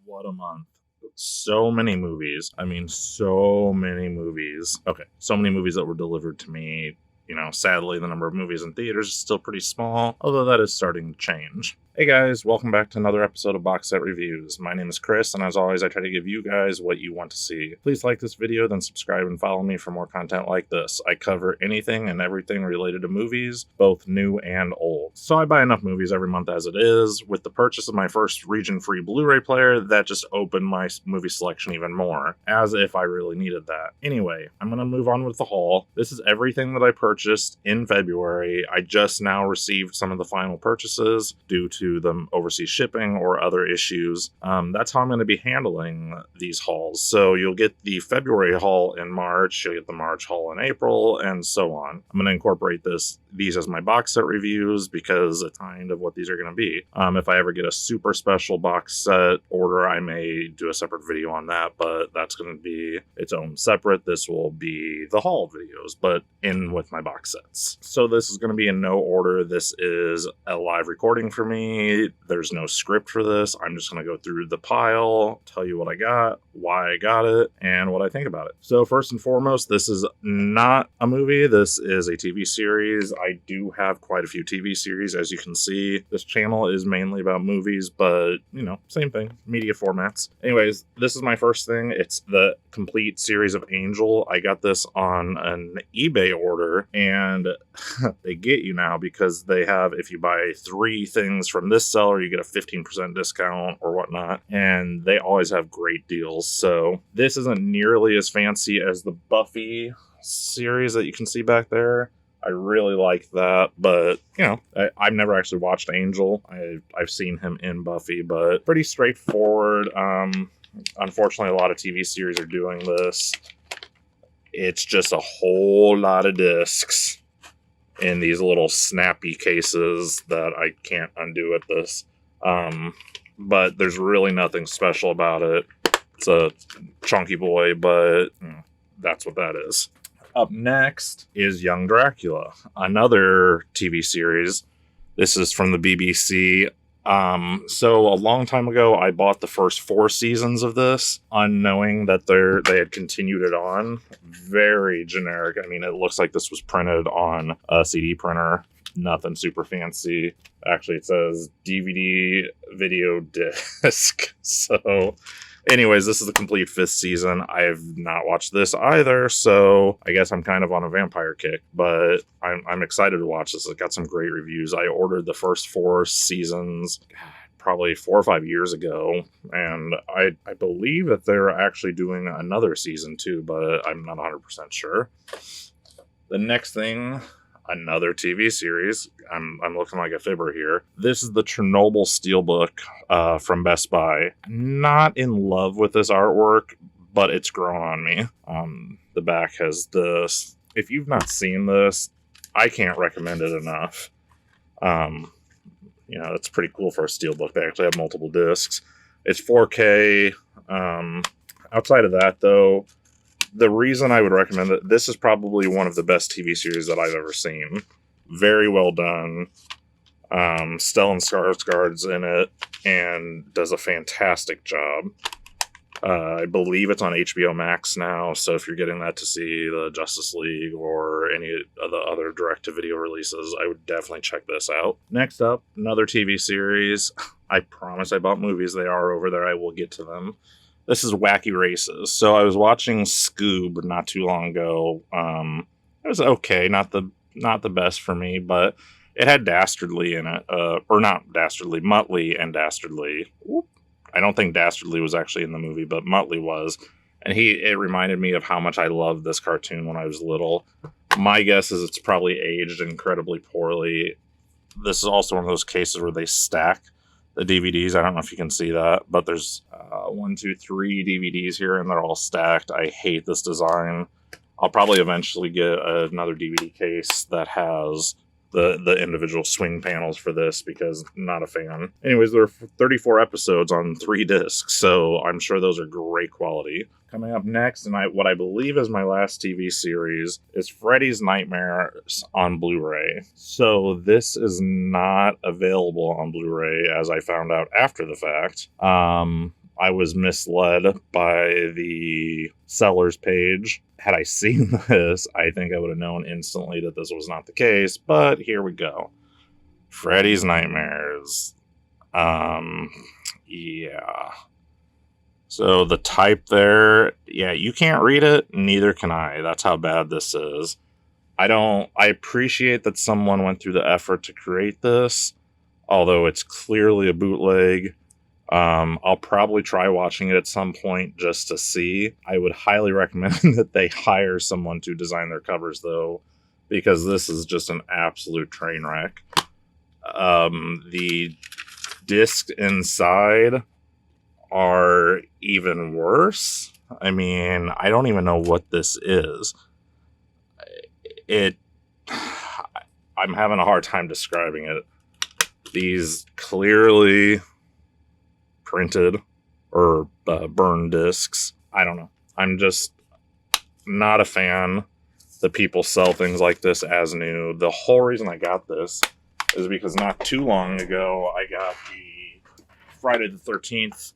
What a month. So many movies. I mean, so many movies. Okay, so many movies that were delivered to me. Sadly, the number of movies in theaters is still pretty small, although that is starting to change. Hey guys, welcome back to another episode of Box Set Reviews. My name is Chris, and as always, I try to give you guys what you want to see. Please like this video, then subscribe and follow me for more content like this. I cover anything and everything related to movies, both new and old. So I buy enough movies every month as it is. With the purchase of my first region-free Blu-ray player, that just opened my movie selection even more, as if I really needed that. Anyway, I'm going to move on with the haul. This is everything that I purchased in February. I just now received some of the final purchases due to them overseas shipping or other issues. That's how I'm going to be handling these hauls. So you'll get the February haul in March, you'll get the March haul in April, and so on. I'm going to incorporate these as my box set reviews because it's kind of what these are going to be. If I ever get a super special box set order, I may do a separate video on that, but that's going to be its own separate. This will be the haul videos, but in with my box sets. So this is going to be in no order. This is a live recording for me. There's no script for this. I'm just going to go through the pile, tell you what I got, why I got it, and what I think about it. So first and foremost, this is not a movie. This is a TV series. I do have quite a few TV series, as you can see. This channel is mainly about movies, but, same thing, media formats. Anyways, this is my first thing. It's the complete series of Angel. I got this on an eBay order, and they get you now because they have, if you buy 3 things from this seller, you get a 15% discount or whatnot, and they always have great deals. So this isn't nearly as fancy as the Buffy series that you can see back there. I really like that, but I've never actually watched Angel. I've seen him in Buffy, but pretty straightforward. Unfortunately, a lot of TV series are doing this. It's just a whole lot of discs in these little snappy cases that I can't undo at this. But there's really nothing special about it. It's a chunky boy, but that's what that is. Up next is Young Dracula, another TV series. This is from the BBC. So a long time ago, I bought the first 4 seasons of this, unknowing that they had continued it on. Very generic. I mean, it looks like this was printed on a CD printer. Nothing super fancy. Actually, it says DVD video disc. So anyways, this is the complete 5th season. I have not watched this either, so I guess I'm kind of on a vampire kick, but I'm excited to watch this. It got some great reviews. I ordered the first 4 seasons probably 4 or 5 years ago, and I believe that they're actually doing another season too, but I'm not 100% sure. The next thing, another TV series. I'm looking like a fibber here. This is the Chernobyl Steelbook from Best Buy. Not in love with this artwork, but it's grown on me. The back has this. If you've not seen this, I can't recommend it enough. It's pretty cool for a Steelbook. They actually have multiple discs. It's 4K. Outside of that, though, the reason I would recommend it, this is probably one of the best TV series that I've ever seen. Very well done. Stellan Skarsgård's in it and does a fantastic job. I believe it's on HBO Max now, so if you're getting that to see the Justice League or any of the other direct-to-video releases, I would definitely check this out. Next up, another TV series. I promise I bought movies. They are over there. I will get to them. This is Wacky Races. So I was watching Scoob not too long ago. It was okay, not the best for me, but it had Dastardly in it. Or not Dastardly, Muttley and Dastardly. I don't think Dastardly was actually in the movie, but Muttley was. And it reminded me of how much I loved this cartoon when I was little. My guess is it's probably aged incredibly poorly. This is also one of those cases where they stack the DVDs. I don't know if you can see that, but there's 1, 2, 3 DVDs here, and they're all stacked. I hate this design. I'll probably eventually get another DVD case that has the individual swing panels for this because I'm not a fan. Anyways, there are 34 episodes on 3 discs, so I'm sure those are great quality. Coming up next, and what I believe is my last TV series, is Freddy's Nightmares on Blu-ray. So this is not available on Blu-ray, as I found out after the fact. I was misled by the seller's page. Had I seen this, I think I would have known instantly that this was not the case, but here we go. Freddy's Nightmares. Yeah. So the type there, yeah, you can't read it, neither can I. That's how bad this is. I appreciate that someone went through the effort to create this, although it's clearly a bootleg. I'll probably try watching it at some point just to see. I would highly recommend that they hire someone to design their covers, though, because this is just an absolute train wreck. The discs inside are even worse. I mean, I don't even know what this is. I'm having a hard time describing it. These clearly printed or burned discs. I don't know. I'm just not a fan that people sell things like this as new. The whole reason I got this is because not too long ago I got the Friday the 13th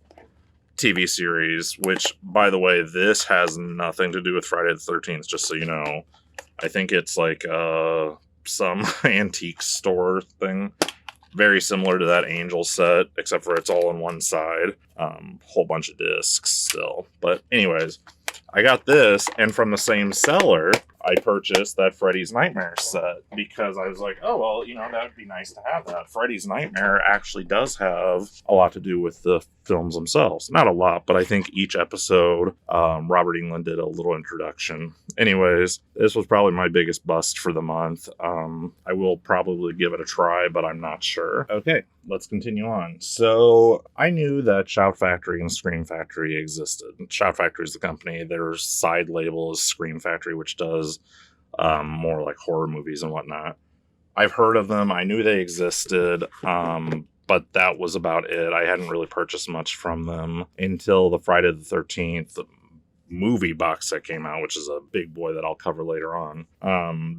TV series, which, by the way, this has nothing to do with Friday the 13th, just so you know. I think it's like some antique store thing. Very similar to that Angel set, except for it's all on one side. Whole bunch of discs still. But anyways, I got this, and from the same seller, I purchased that Freddy's Nightmare set because I was like, oh, well, you know, that would be nice to have that. Freddy's Nightmare actually does have a lot to do with the films themselves. Not a lot, but I think each episode, Robert Englund did a little introduction. Anyways, this was probably my biggest bust for the month. I will probably give it a try, but I'm not sure. Okay, let's continue on. So I knew that Shout Factory and Scream Factory existed. Shout Factory is the company. Their side label is Scream Factory, which does more like horror movies and whatnot. I've heard of them. I knew they existed, but that was about it. I hadn't really purchased much from them until the Friday the 13th movie box set came out, which is a big boy that I'll cover later on.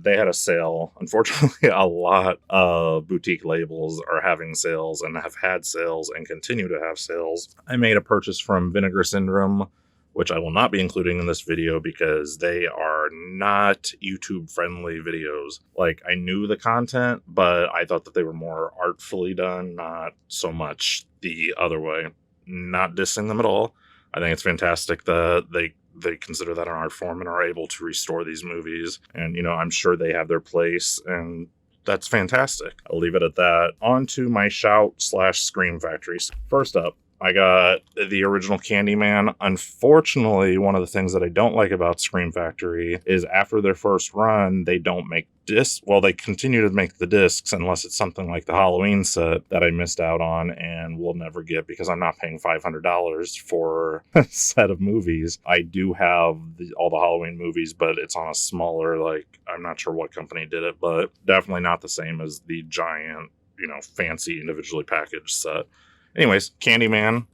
They had a sale. Unfortunately, a lot of boutique labels are having sales and have had sales and continue to have sales. I made a purchase from Vinegar Syndrome, which I will not be including in this video because they are not YouTube-friendly videos. Like, I knew the content, but I thought that they were more artfully done, not so much the other way. Not dissing them at all. I think it's fantastic that they consider that an art form and are able to restore these movies. And, you know, I'm sure they have their place, and that's fantastic. I'll leave it at that. On to my Shout/Scream Factories. First up, I got the original Candyman. Unfortunately, one of the things that I don't like about Scream Factory is after their first run, they don't make discs. Well, they continue to make the discs unless it's something like the Halloween set that I missed out on and will never get because I'm not paying $500 for a set of movies. I do have all the Halloween movies, but it's on a smaller, like, I'm not sure what company did it, but definitely not the same as the giant, you know, fancy individually packaged set. Anyways, Candyman.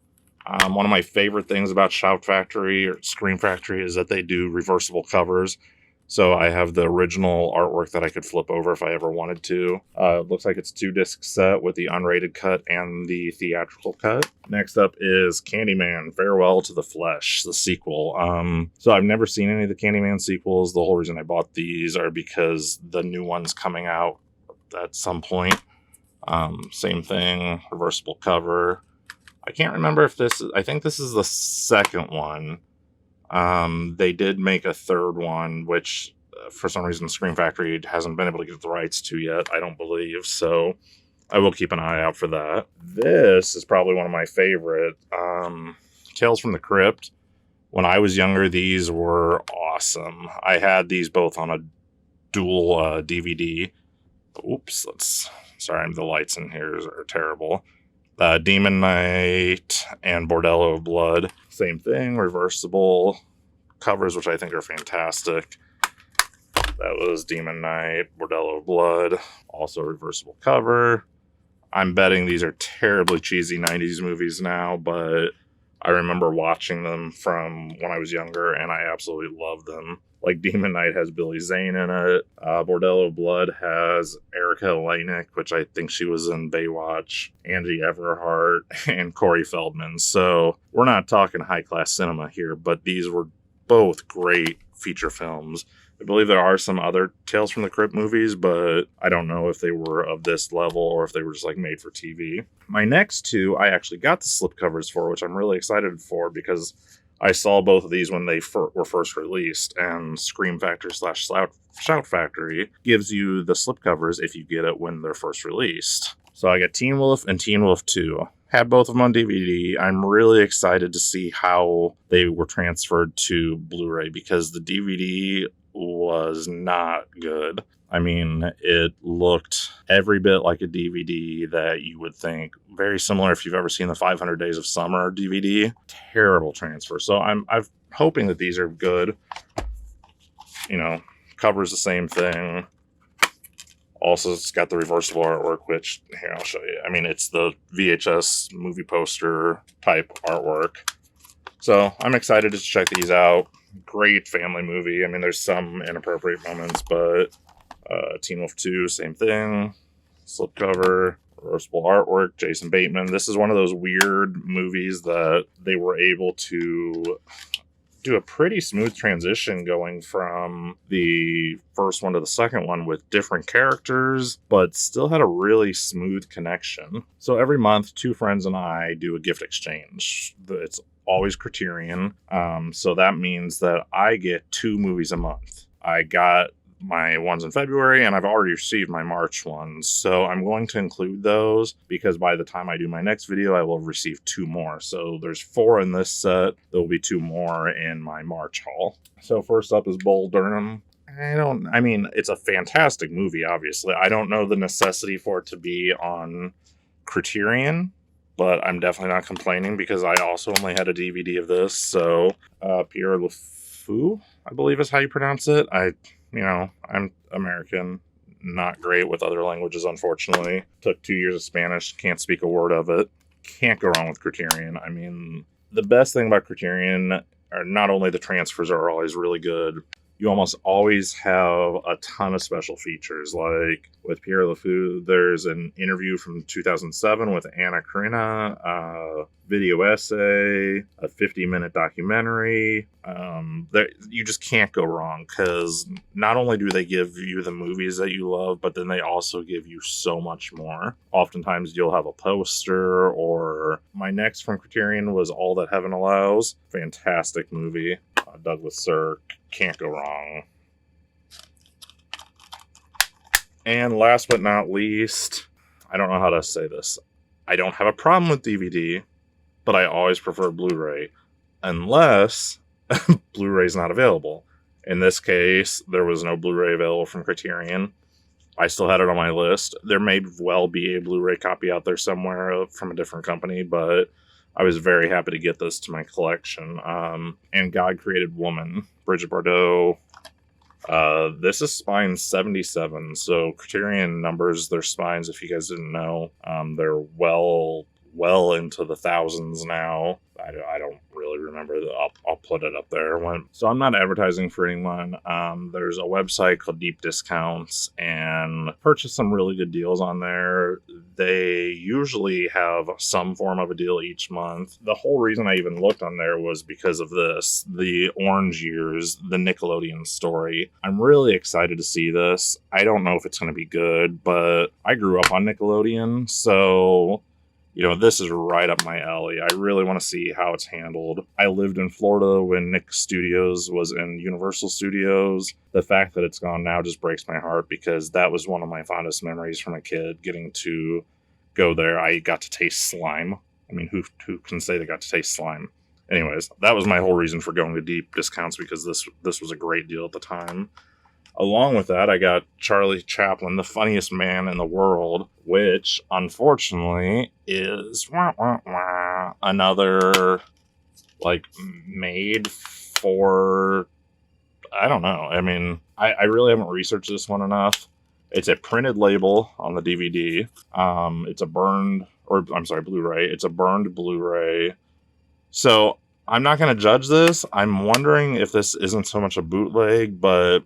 One of my favorite things about Shout Factory or Scream Factory is that they do reversible covers. So I have the original artwork that I could flip over if I ever wanted to. It looks like it's 2-disc set with the unrated cut and the theatrical cut. Next up is Candyman, Farewell to the Flesh, the sequel. So I've never seen any of the Candyman sequels. The whole reason I bought these are because the new one's coming out at some point. Same thing, reversible cover. I can't remember if this is, I think this is the second one. They did make a third one, which for some reason Scream Factory hasn't been able to get the rights to yet, I don't believe, so I will keep an eye out for that. This is probably one of my favorite, Tales from the Crypt. When I was younger, these were awesome. I had these both on a dual DVD. Oops, sorry, the lights in here are terrible. Demon Knight and Bordello of Blood. Same thing, reversible covers, which I think are fantastic. That was Demon Knight, Bordello of Blood. Also reversible cover. I'm betting these are terribly cheesy 90s movies now, but I remember watching them from when I was younger, and I absolutely loved them. Like Demon Knight has Billy Zane in it. Bordello Blood has Erica Eleniak, which I think she was in Baywatch, Angie Everhart, and Corey Feldman. So we're not talking high-class cinema here, but these were both great feature films. I believe there are some other Tales from the Crypt movies, but I don't know if they were of this level or if they were just like made for TV. My next two, I actually got the slipcovers for, which I'm really excited for because I saw both of these when they were first released, and Scream Factory / Shout Factory gives you the slipcovers if you get it when they're first released. So I got Teen Wolf and Teen Wolf 2. Had both of them on DVD. I'm really excited to see how they were transferred to Blu-ray because the DVD was not good. I mean, it looked every bit like a DVD that you would think. Very similar if you've ever seen the 500 Days of Summer DVD. Terrible transfer. So I'm hoping that these are good. You know, covers the same thing. Also, it's got the reversible artwork, which, here, I'll show you. I mean, it's the VHS movie poster type artwork. So I'm excited to check these out. Great family movie. I mean, there's some inappropriate moments, but Teen Wolf 2, same thing. Slipcover, reversible artwork, Jason Bateman. This is one of those weird movies that they were able to do a pretty smooth transition going from the first one to the second one with different characters, but still had a really smooth connection. So every month, two friends and I do a gift exchange. It's always Criterion. So that means that I get 2 movies a month. I got my ones in February, and I've already received my March ones. So I'm going to include those because by the time I do my next video, I will have received 2 more. So there's 4 in this set. There will be 2 more in my March haul. So first up is Bull Durham. I mean, it's a fantastic movie, obviously. I don't know the necessity for it to be on Criterion, but I'm definitely not complaining because I also only had a DVD of this. So Pierre LeFou, I believe is how you pronounce it. I'm American, not great with other languages, unfortunately. Took 2 years of Spanish, can't speak a word of it. Can't go wrong with Criterion. I mean, the best thing about Criterion are not only the transfers are always really good, you almost always have a ton of special features. Like with Pierre LeFou, there's an interview from 2007 with Anna Karina, a video essay, a 50-minute documentary. You just can't go wrong because not only do they give you the movies that you love, but then they also give you so much more. Oftentimes you'll have a poster, or my next from Criterion was All That Heaven Allows. Fantastic movie. Douglas Sirk, can't go wrong. And last but not least, I don't know how to say this. I don't have a problem with DVD, but I always prefer Blu-ray, unless Blu-ray's not available. In this case, there was no Blu-ray available from Criterion. I still had it on my list. There may well be a Blu-ray copy out there somewhere from a different company, but I was very happy to get this to my collection. And God Created Woman, Bridget Bardot. This is spine 77, so Criterion numbers their spines, if you guys didn't know. They're well into the thousands now. I don't really remember. I'll put it up there. So I'm not advertising for anyone. There's a website called Deep Discounts, and purchase some really good deals on there. They usually have some form of a deal each month. The whole reason I even looked on there was because of this, the Orange Years, the Nickelodeon story. I'm really excited to see this. I don't know if it's going to be good, but I grew up on Nickelodeon, so this is right up my alley. I really want to see how it's handled. I lived in Florida when Nick Studios was in Universal Studios. The fact that it's gone now just breaks my heart because that was one of my fondest memories from a kid, getting to go there. I got to taste slime. I mean, who can say they got to taste slime? Anyways, that was my whole reason for going to Deep Discounts, because this was a great deal at the time. Along with that, I got Charlie Chaplin, The Funniest Man in the World, which, unfortunately, is another, made for, I don't know. I mean, I really haven't researched this one enough. It's a printed label on the DVD. It's a Blu-ray. It's a burned Blu-ray So I'm not going to judge this. I'm wondering if this isn't so much a bootleg, but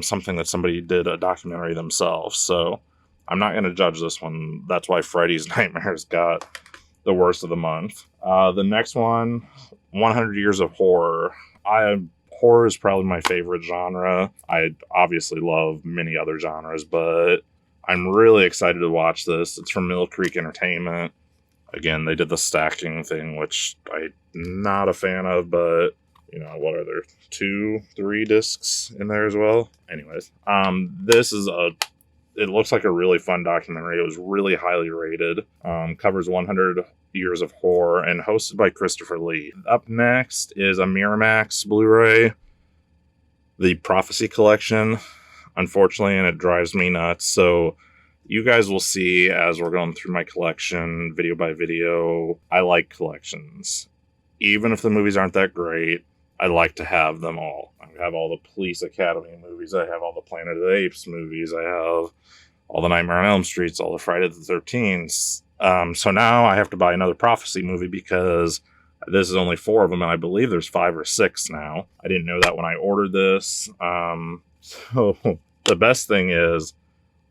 something that somebody did a documentary themselves. So I'm not going to judge this one. That's why Freddy's Nightmares got the worst of the month. The next one, 100 Years of Horror. Horror is probably my favorite genre. I obviously love many other genres, but I'm really excited to watch this. It's from Mill Creek Entertainment. Again, they did the stacking thing, which I'm not a fan of, but, you know, what are there? 2, 3 discs in there as well? Anyways, it looks like a really fun documentary. It was really highly rated. Covers 100 Years of Horror and hosted by Christopher Lee. Up next is a Miramax Blu-ray, The Prophecy Collection, unfortunately, and it drives me nuts. So you guys will see as we're going through my collection, video by video. I like collections. Even if the movies aren't that great, I like to have them all. I have all the Police Academy movies. I have all the Planet of the Apes movies. I have all the Nightmare on Elm Streets, all the Friday the 13th. So now I have to buy another Prophecy movie because this is only 4 of them, and I believe there's 5 or 6 now. I didn't know that when I ordered this. So the best thing is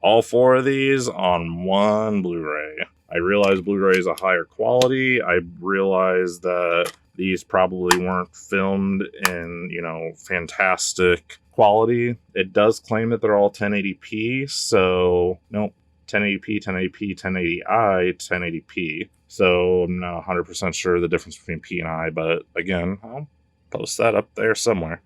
all 4 of these on one Blu-ray. I realize Blu-ray is a higher quality. I realize that these probably weren't filmed in, you know, fantastic quality. It does claim that they're all 1080p, so nope. 1080p, 1080p, 1080i, 1080p. So I'm not 100% sure the difference between P and I, but again, I'll post that up there somewhere.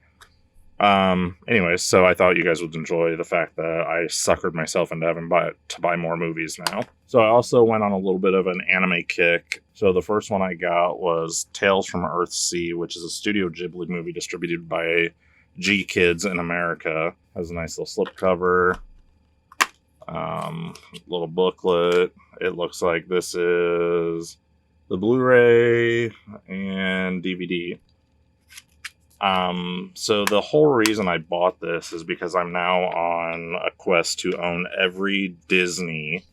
Anyways, so I thought you guys would enjoy the fact that I suckered myself into having to buy more movies now. So I also went on a little bit of an anime kick. So the first one I got was Tales from Earthsea, which is a Studio Ghibli movie distributed by G Kids in America. Has a nice little slipcover. Little booklet. It looks like this is the Blu-ray and DVD. So the whole reason I bought this is because I'm now on a quest to own every Disney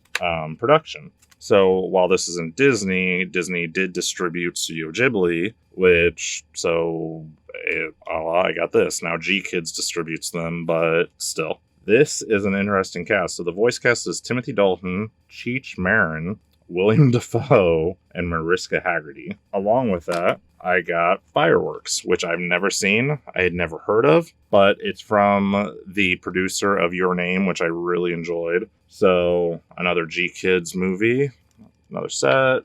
production. So while this isn't Disney, Disney did distribute Studio Ghibli, I got this. Now G Kids distributes them, but still. This is an interesting cast. So the voice cast is Timothy Dalton, Cheech Marin, William Dafoe, and Mariska Hargitay. Along with that, I got Fireworks, which I've never seen. I had never heard of, but it's from the producer of Your Name, which I really enjoyed. So another G Kids movie, another set.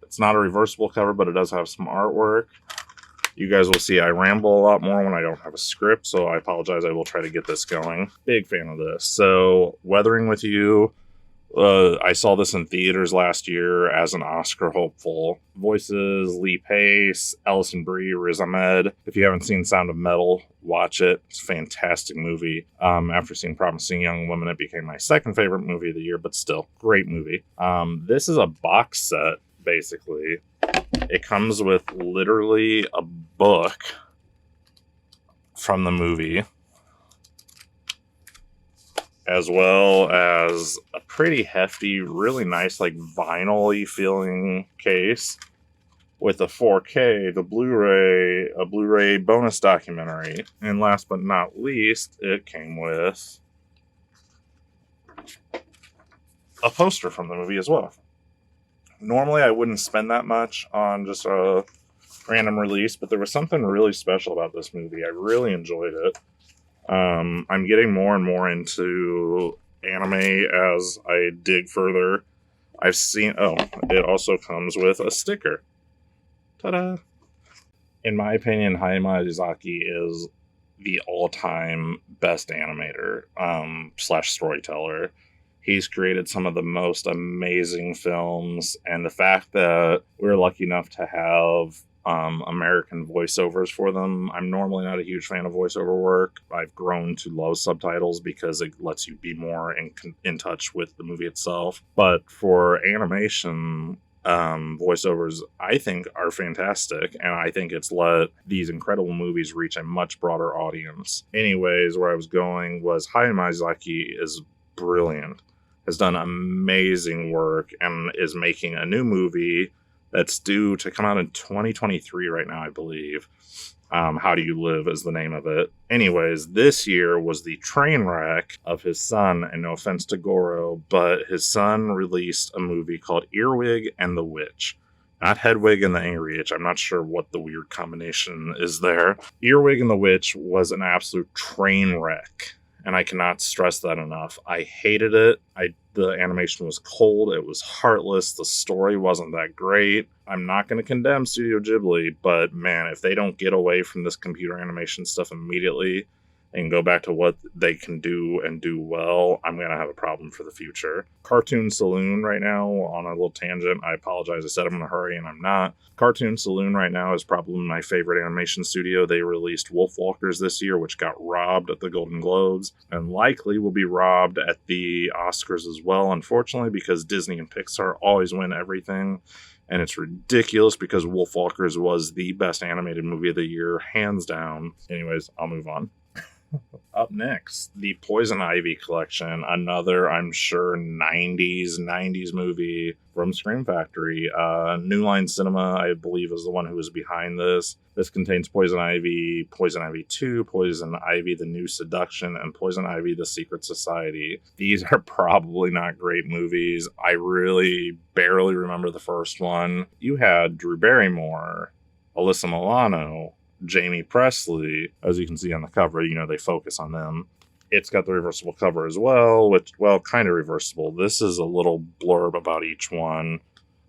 It's not a reversible cover, but it does have some artwork. You guys will see I ramble a lot more when I don't have a script, so I apologize. I will try to get this going. Big fan of this. So, Weathering with You. I saw this in theaters last year as an Oscar hopeful. Voices, Lee Pace, Alison Brie, Riz Ahmed. If you haven't seen Sound of Metal, watch it. It's a fantastic movie. After seeing Promising Young Woman, it became my second favorite movie of the year, but still, great movie. This is a box set, basically. It comes with literally a book from the movie, as well as a pretty hefty, really nice, like vinyl-y feeling case with a 4K, the Blu-ray, a Blu-ray bonus documentary. And last but not least, it came with a poster from the movie as well. Normally, I wouldn't spend that much on just a random release, but there was something really special about this movie. I really enjoyed it. I'm getting more and more into anime as I dig further. It also comes with a sticker. Ta-da! In my opinion, Hayao Miyazaki is the all-time best animator / storyteller. He's created some of the most amazing films, and the fact that we're lucky enough to have American voiceovers for them. I'm normally not a huge fan of voiceover work. I've grown to love subtitles because it lets you be more in touch with the movie itself. But for animation, voiceovers, I think, are fantastic, and I think it's let these incredible movies reach a much broader audience. Anyways, where I was going was Hayao Miyazaki is brilliant, has done amazing work, and is making a new movie that's due to come out in 2023 right now, I believe. How Do You Live is the name of it. Anyways, this year was the train wreck of his son, and no offense to Goro, but his son released a movie called Earwig and the Witch. Not Hedwig and the Angry Itch. I'm not sure what the weird combination is there. Earwig and the Witch was an absolute train wreck, and I cannot stress that enough. I hated it. The animation was cold. It was heartless. The story wasn't that great. I'm not going to condemn Studio Ghibli, but man, if they don't get away from this computer animation stuff immediately and go back to what they can do and do well, I'm going to have a problem for the future. Cartoon Saloon right now, on a little tangent, I apologize, I said I'm in a hurry and I'm not. Cartoon Saloon right now is probably my favorite animation studio. They released Wolfwalkers this year, which got robbed at the Golden Globes, and likely will be robbed at the Oscars as well, unfortunately, because Disney and Pixar always win everything. And it's ridiculous because Wolfwalkers was the best animated movie of the year, hands down. Anyways, I'll move on. Up next, the Poison Ivy collection, another, I'm sure, 90s movie from Scream Factory. New Line Cinema, I believe, is the one who was behind this. This contains Poison Ivy 2, Poison Ivy The New Seduction, and Poison Ivy The Secret Society. These are probably not great movies. I really barely remember the first one. You had Drew Barrymore, Alyssa Milano, Jamie Presley. As you can see on the cover, they focus on them. It's got the reversible cover as well, which, well, kind of reversible. This is a little blurb about each one.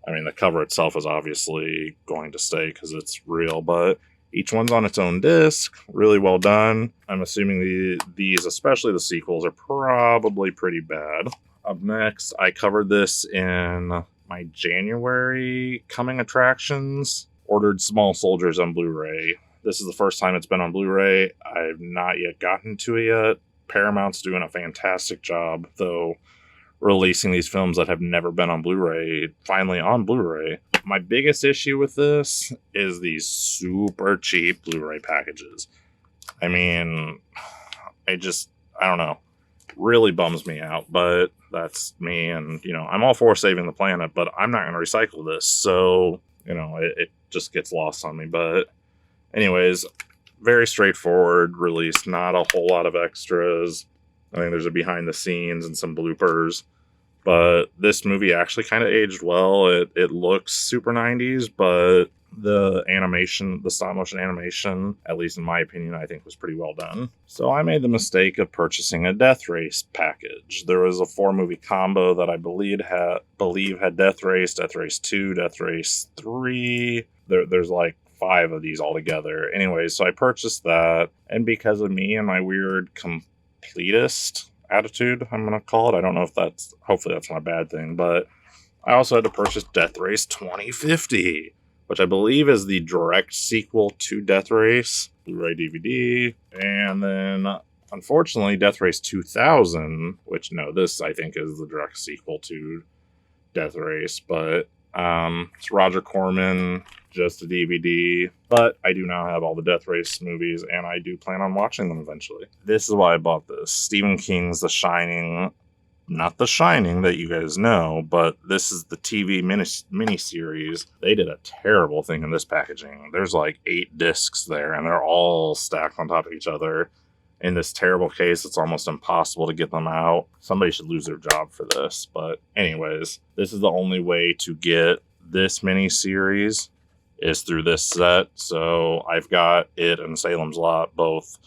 I mean, the cover itself is obviously going to stay because it's real, but each one's on its own disc. Really well done. I'm assuming these, especially the sequels, are probably pretty bad. Up next, I covered this in my January coming attractions. Ordered Small Soldiers on Blu-ray. This is the first time it's been on Blu-ray. I've not yet gotten to it yet. Paramount's doing a fantastic job, though, releasing these films that have never been on Blu-ray, finally on Blu-ray. My biggest issue with this is these super cheap Blu-ray packages. I mean, I don't know. Really bums me out, but that's me, and, I'm all for saving the planet, but I'm not going to recycle this, so, it just gets lost on me, but anyways, very straightforward release, not a whole lot of extras. I think there's a behind the scenes and some bloopers, but this movie actually kind of aged well. It looks super 90s, but the animation, the stop motion animation, at least in my opinion, I think was pretty well done. So I made the mistake of purchasing a Death Race package. There was a 4-movie combo that I believe had Death Race 2, Death Race 3. There's like 5 of these altogether. Anyways, so I purchased that, and because of me and my weird completist attitude, I'm gonna call it, I don't know if hopefully that's not a bad thing, but I also had to purchase Death Race 2050, which I believe is the direct sequel to Death Race, Blu-ray DVD, and then unfortunately Death Race 2000, which this I think is the direct sequel to Death Race, but it's Roger Corman, just a DVD, but I do now have all the Death Race movies, and I do plan on watching them eventually. This is why I bought this. Stephen King's The Shining, not The Shining that you guys know, but this is the TV miniseries. They did a terrible thing in this packaging. There's like 8 discs there, and they're all stacked on top of each other. In this terrible case, it's almost impossible to get them out. Somebody should lose their job for this, but anyways, this is the only way to get this miniseries is through this set. So I've got it and Salem's Lot both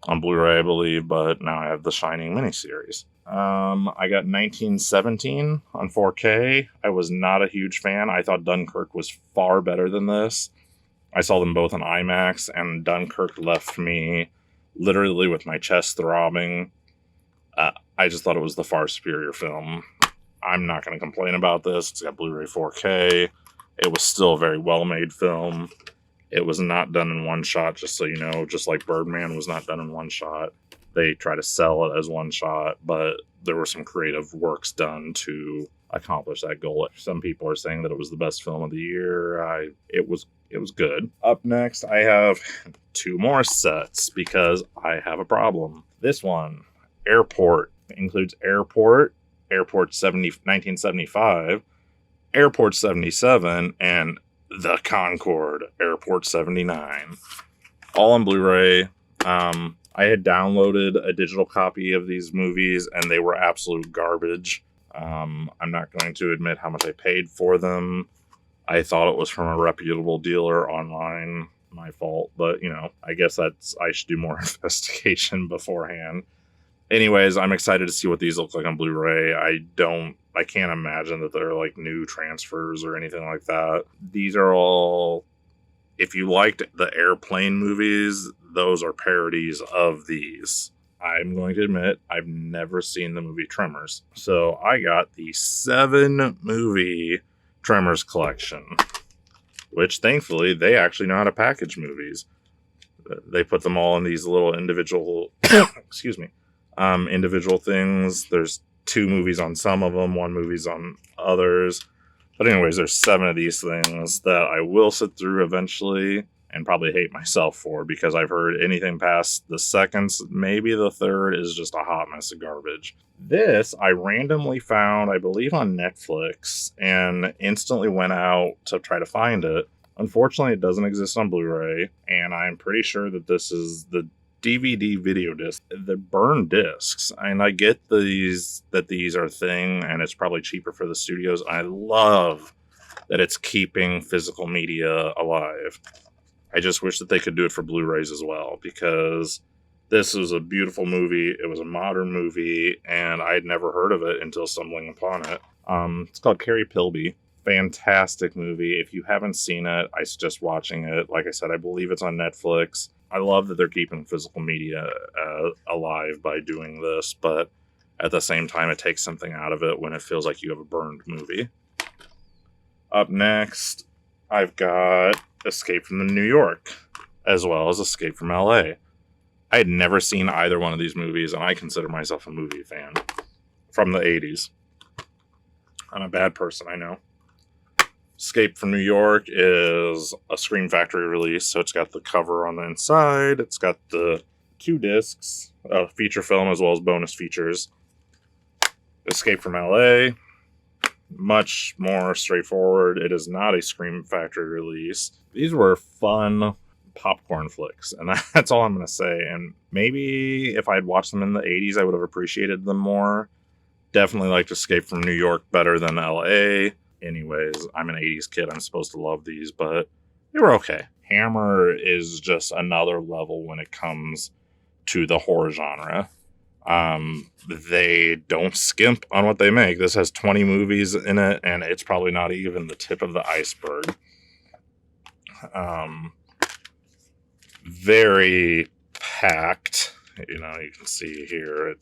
on Blu-ray, I believe, but now I have The Shining miniseries. I got 1917 on 4K. I was not a huge fan. I thought Dunkirk was far better than this. I saw them both on IMAX, and Dunkirk left me literally with my chest throbbing. I just thought it was the far superior film. I'm not going to complain about this. It's got Blu-ray 4K. It was still a very well-made film. It was not done in one shot, just so you know, just like Birdman was not done in one shot. They try to sell it as one shot, but there were some creative works done to accomplish that goal. Some people are saying that it was the best film of the year. It was good. Up next, I have 2 more sets because I have a problem. This one, Airport, includes Airport 1975, Airport 77, and The Concorde, Airport 79. All on Blu-ray. I had downloaded a digital copy of these movies, and they were absolute garbage. I'm not going to admit how much I paid for them. I thought it was from a reputable dealer online. My fault, but I guess I should do more investigation beforehand. Anyways, I'm excited to see what these look like on Blu-ray. I can't imagine that they're like new transfers or anything like that. These are all, if you liked the airplane movies, those are parodies of these. I'm going to admit, I've never seen the movie Tremors. So I got the 7-movie Tremors collection, which thankfully they actually know how to package movies. They put them all in these little individual, individual things. There's 2 movies on some of them, 1 movie's on others. But anyways, there's 7 of these things that I will sit through eventually and probably hate myself for, because I've heard anything past the seconds, maybe the third, is just a hot mess of garbage. This I randomly found, I believe, on Netflix, and instantly went out to try to find it. Unfortunately, it doesn't exist on Blu-ray, and I'm pretty sure that this is the DVD video disc, the burned discs. And I get these are a thing, and it's probably cheaper for the studios. I love that it's keeping physical media alive. I just wish that they could do it for Blu-rays as well, because this is a beautiful movie. It was a modern movie, and I had never heard of it until stumbling upon it. It's called Carrie Pilby. Fantastic movie. If you haven't seen it, I suggest watching it. Like I said, I believe it's on Netflix. I love that they're keeping physical media alive by doing this, but at the same time, it takes something out of it when it feels like you have a burned movie. Up next, I've got Escape from New York, as well as Escape from LA. I had never seen either one of these movies, and I consider myself a movie fan from the 80s. I'm a bad person, I know. Escape from New York is a Scream Factory release, so it's got the cover on the inside. It's got the 2 discs, a feature film as well as bonus features. Escape from LA, much more straightforward. It is not a Scream Factory release. These were fun popcorn flicks, and that's all I'm going to say. And maybe if I had watched them in the 80s, I would have appreciated them more. Definitely liked Escape from New York better than LA. Anyways, I'm an 80s kid. I'm supposed to love these, but they were okay. Hammer is just another level when it comes to the horror genre. They don't skimp on what they make. This has 20 movies in it, and it's probably not even the tip of the iceberg. Very packed. You can see here,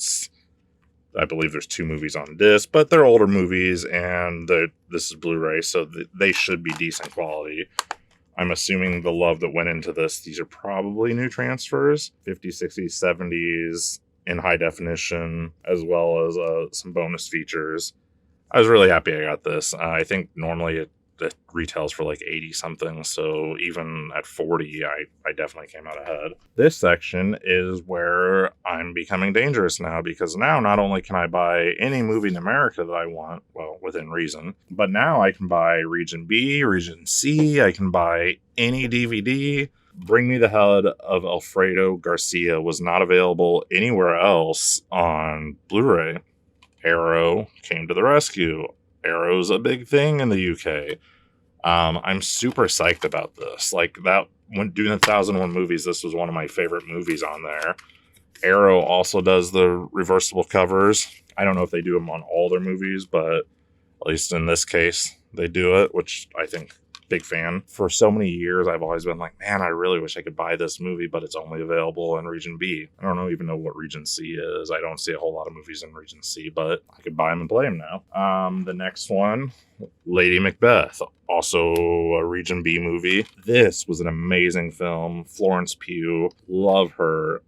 I believe there's 2 movies on disc, but they're older movies, and this is Blu-ray, so they should be decent quality. I'm assuming the love that went into this, these are probably new transfers, 50s, 60s, 70s, in high definition, as well as some bonus features. I was really happy I got this. I think normally it retails for like 80 something, so even at 40 I definitely came out ahead. This section is where I'm becoming dangerous now, because now not only can I buy any movie in America that I want, well, within reason, but now I can buy Region B, Region C, I can buy any DVD. Bring Me the Head of Alfredo Garcia was not available anywhere else on Blu-ray. Arrow came to the rescue. Arrow's a big thing in the UK. I'm super psyched about this. Like, that, when doing 1001 movies, this was one of my favorite movies on there. Arrow also does the reversible covers. I don't know if they do them on all their movies, but at least in this case, they do it, which I think, big fan. For so many years, I've always been like, man, I really wish I could buy this movie, but it's only available in Region B. I don't even know what Region C is. I don't see a whole lot of movies in Region C, but I could buy them and play them now. The next one, Lady Macbeth, also a Region B movie. This was an amazing film. Florence Pugh, love her.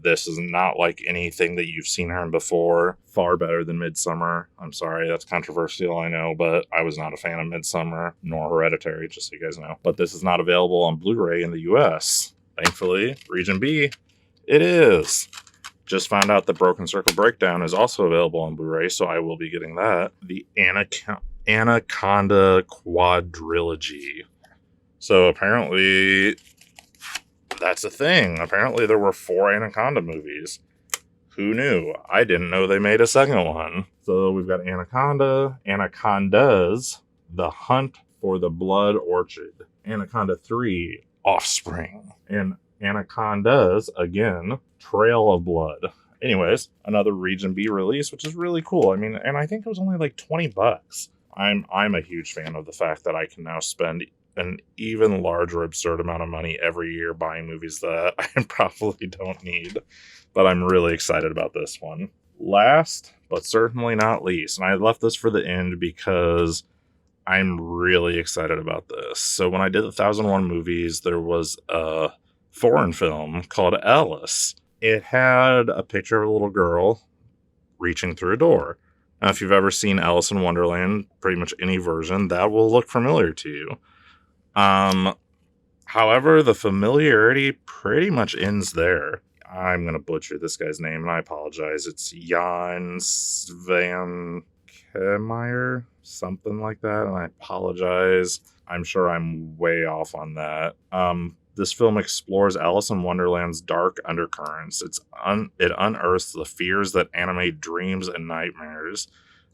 This is not like anything that you've seen her in before. Far better than Midsummer. I'm sorry, that's controversial, I know, but I was not a fan of Midsummer, nor Hereditary, just so you guys know. But this is not available on Blu-ray in the US. Thankfully, Region B, it is. Just found out that Broken Circle Breakdown is also available on Blu-ray, so I will be getting that. The Anaconda quadrilogy. So apparently that's a thing. Apparently there were 4 Anaconda movies. Who knew? I didn't know they made a second one. So we've got Anaconda, Anacondas, The Hunt for the Blood Orchid, Anaconda 3, Offspring, and Anacondas, again, Trail of Blood. Anyways, another Region B release, which is really cool. I mean, and I think it was only like $20. I'm a huge fan of the fact that I can now spend an even larger absurd amount of money every year buying movies that I probably don't need. But I'm really excited about this one. Last, but certainly not least, and I left this for the end because I'm really excited about this. So when I did the 1001 movies, there was a foreign film called Alice. It had a picture of a little girl reaching through a door. Now, if you've ever seen Alice in Wonderland, pretty much any version, that will look familiar to you. However, the familiarity pretty much ends there. I'm going to butcher this guy's name, and I apologize. It's Jan Van Kemeyer, something like that, and I apologize. I'm sure I'm way off on that. This film explores Alice in Wonderland's dark undercurrents. It unearths the fears that animate dreams and nightmares,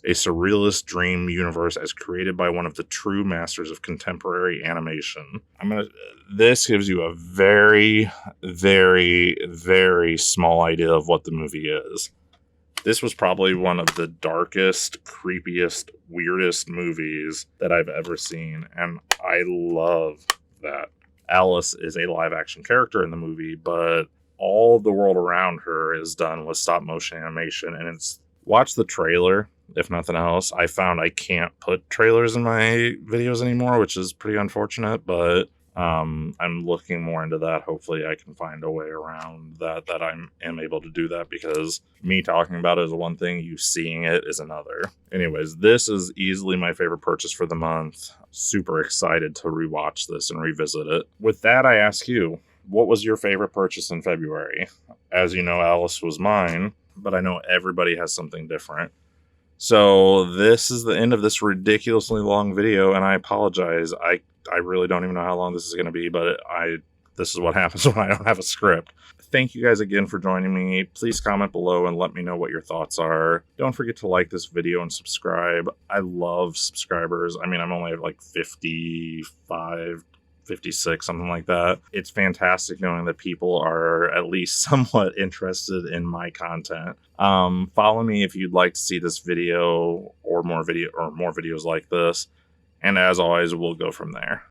a surrealist dream universe as created by one of the true masters of contemporary animation. This gives you a very, very, very small idea of what the movie is. This was probably one of the darkest, creepiest, weirdest movies that I've ever seen, and I love that. Alice is a live-action character in the movie, but all the world around her is done with stop-motion animation, and watch the trailer, if nothing else. I found I can't put trailers in my videos anymore, which is pretty unfortunate, but I'm looking more into that. Hopefully I can find a way around that I am able to do that, because me talking about it is one thing, you seeing it is another. Anyways, this is easily my favorite purchase for the month. Super excited to rewatch this and revisit it. With that, I ask you, what was your favorite purchase in February? As you know, Alice was mine, but I know everybody has something different. So this is the end of this ridiculously long video, and I apologize. I really don't even know how long this is going to be, but this is what happens when I don't have a script. Thank you guys again for joining me. Please comment below and let me know what your thoughts are. Don't forget to like this video and subscribe. I love subscribers. I mean, I'm only at like 55, 56, something like that. It's fantastic knowing that people are at least somewhat interested in my content. Follow me if you'd like to see this video or more videos like this. And as always, we'll go from there.